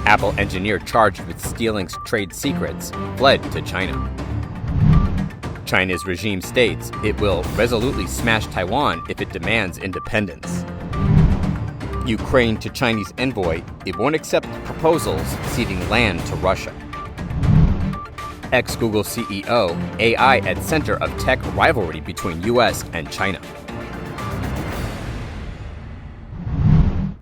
Apple engineer charged with stealing trade secrets fled to China. China's regime states it will resolutely smash Taiwan if it demands independence. Ukraine to Chinese envoy, it won't accept proposals ceding land to Russia. Ex-Google CEO, AI at center of tech rivalry between US and China.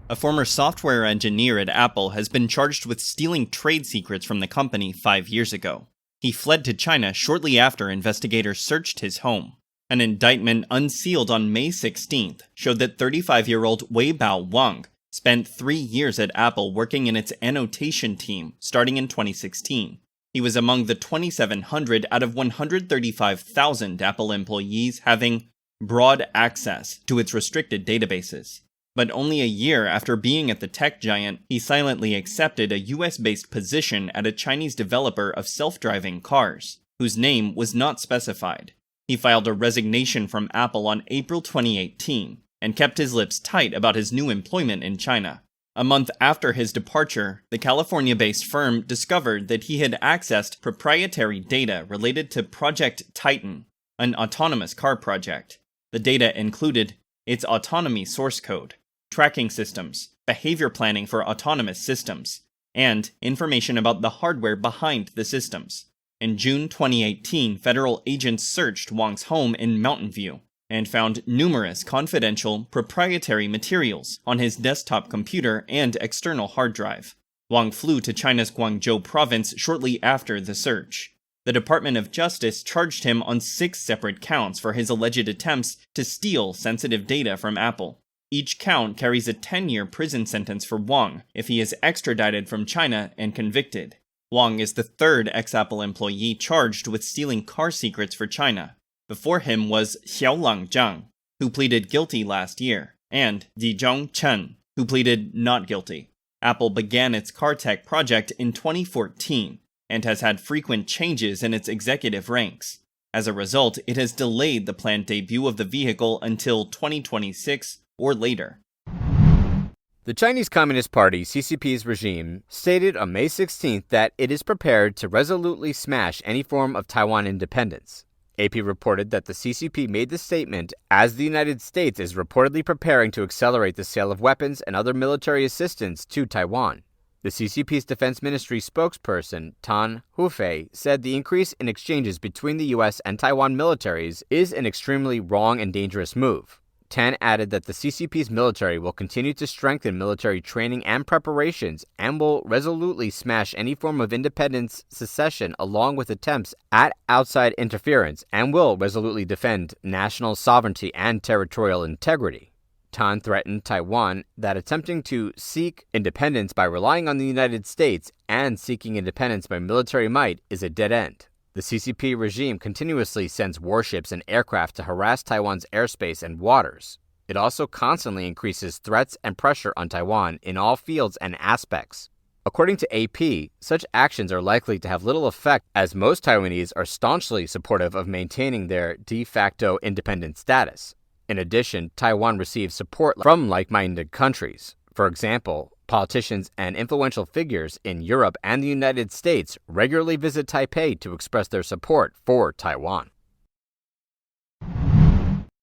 A former software engineer at Apple has been charged with stealing trade secrets from the company 5 years ago. He fled to China shortly after investigators searched his home. An indictment unsealed on May 16th showed that 35-year-old Weibao Wang spent 3 years at Apple working in its annotation team starting in 2016. He was among the 2,700 out of 135,000 Apple employees having broad access to its restricted databases. But only a year after being at the tech giant, he silently accepted a US-based position at a Chinese developer of self-driving cars, whose name was not specified. He filed a resignation from Apple on April 2018, and kept his lips tight about his new employment in China. A month after his departure, the California-based firm discovered that he had accessed proprietary data related to Project Titan, an autonomous car project. The data included its autonomy source code, tracking systems, behavior planning for autonomous systems, and information about the hardware behind the systems. In June 2018, federal agents searched Wang's home in Mountain View and found numerous confidential, proprietary materials on his desktop computer and external hard drive. Wang flew to China's Guangzhou province shortly after the search. The Department of Justice charged him on 6 separate counts for his alleged attempts to steal sensitive data from Apple. Each count carries a 10-year prison sentence for Wang if he is extradited from China and convicted. Wang is the third ex-Apple employee charged with stealing car secrets for China. Before him was Xiaolang Zhang, who pleaded guilty last year, and Dijong Chen, who pleaded not guilty. Apple began its car tech project in 2014 and has had frequent changes in its executive ranks. As a result, it has delayed the planned debut of the vehicle until 2026 or later. The Chinese Communist Party, CCP's regime, stated on May 16th that it is prepared to resolutely smash any form of Taiwan independence. AP reported that the CCP made the statement as the United States is reportedly preparing to accelerate the sale of weapons and other military assistance to Taiwan. The CCP's Defense Ministry spokesperson, Tan Hufei, said the increase in exchanges between the U.S. and Taiwan militaries is an extremely wrong and dangerous move. Tan added that the CCP's military will continue to strengthen military training and preparations and will resolutely smash any form of independence secession along with attempts at outside interference and will resolutely defend national sovereignty and territorial integrity. Tan threatened Taiwan that attempting to seek independence by relying on the United States and seeking independence by military might is a dead end. The CCP regime continuously sends warships and aircraft to harass Taiwan's airspace and waters. It also constantly increases threats and pressure on Taiwan in all fields and aspects. According to AP, such actions are likely to have little effect as most Taiwanese are staunchly supportive of maintaining their de facto independent status. In addition, Taiwan receives support from like-minded countries. For example, politicians and influential figures in Europe and the United States regularly visit Taipei to express their support for Taiwan.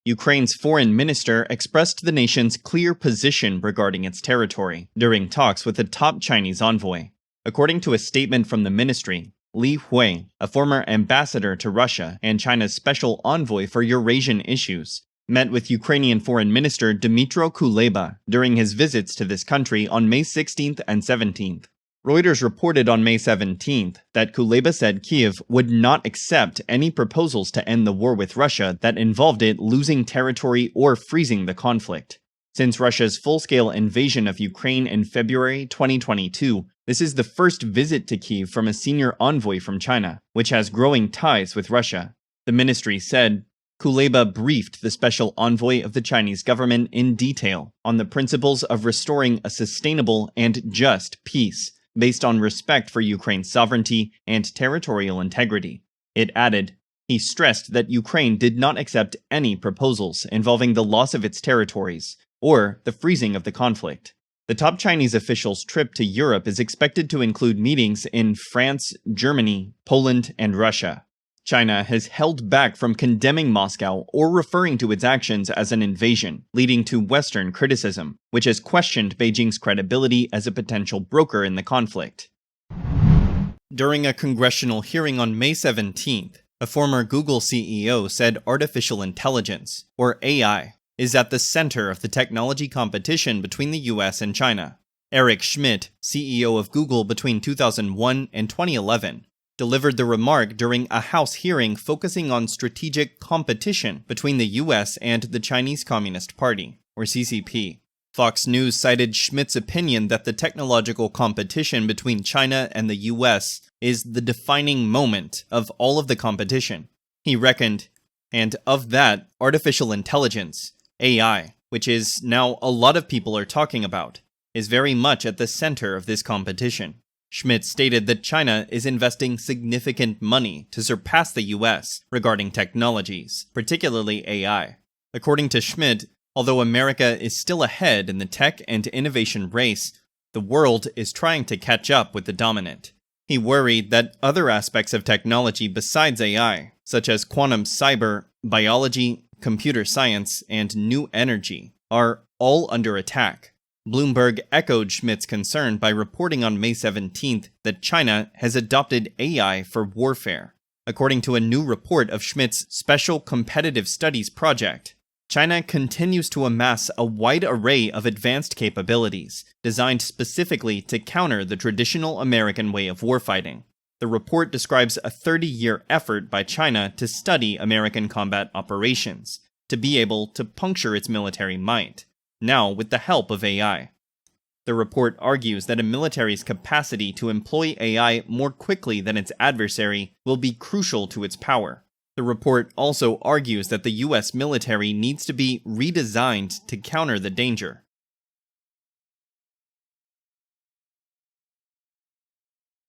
Ukraine's foreign minister expressed the nation's clear position regarding its territory during talks with a top Chinese envoy. According to a statement from the ministry, Li Hui, a former ambassador to Russia and China's special envoy for Eurasian issues, met with Ukrainian Foreign Minister Dmytro Kuleba during his visits to this country on May 16th and 17th. Reuters reported on May 17th that Kuleba said Kyiv would not accept any proposals to end the war with Russia that involved it losing territory or freezing the conflict. Since Russia's full-scale invasion of Ukraine in February 2022, this is the first visit to Kyiv from a senior envoy from China, which has growing ties with Russia. The ministry said, Kuleba briefed the special envoy of the Chinese government in detail on the principles of restoring a sustainable and just peace based on respect for Ukraine's sovereignty and territorial integrity. It added, he stressed that Ukraine did not accept any proposals involving the loss of its territories or the freezing of the conflict. The top Chinese official's trip to Europe is expected to include meetings in France, Germany, Poland, and Russia. China has held back from condemning Moscow or referring to its actions as an invasion, leading to Western criticism, which has questioned Beijing's credibility as a potential broker in the conflict. During a congressional hearing on May 17th, a former Google CEO said artificial intelligence, or AI, is at the center of the technology competition between the US and China. Eric Schmidt, CEO of Google between 2001 and 2011, delivered the remark during a House hearing focusing on strategic competition between the US and the Chinese Communist Party, or CCP. Fox News cited Schmidt's opinion that the technological competition between China and the US is the defining moment of all of the competition. He reckoned, and of that, artificial intelligence, AI, which is now a lot of people are talking about, is very much at the center of this competition. Schmidt stated that China is investing significant money to surpass the US regarding technologies, particularly AI. According to Schmidt, although America is still ahead in the tech and innovation race, the world is trying to catch up with the dominant. He worried that other aspects of technology besides AI, such as quantum cyber, biology, computer science, and new energy, are all under attack. Bloomberg echoed Schmidt's concern by reporting on May 17th that China has adopted AI for warfare. According to a new report of Schmidt's Special Competitive Studies project, China continues to amass a wide array of advanced capabilities, designed specifically to counter the traditional American way of warfighting. The report describes a 30-year effort by China to study American combat operations, to be able to puncture its military might, now with the help of AI. The report argues that a military's capacity to employ AI more quickly than its adversary will be crucial to its power. The report also argues that the US military needs to be redesigned to counter the danger.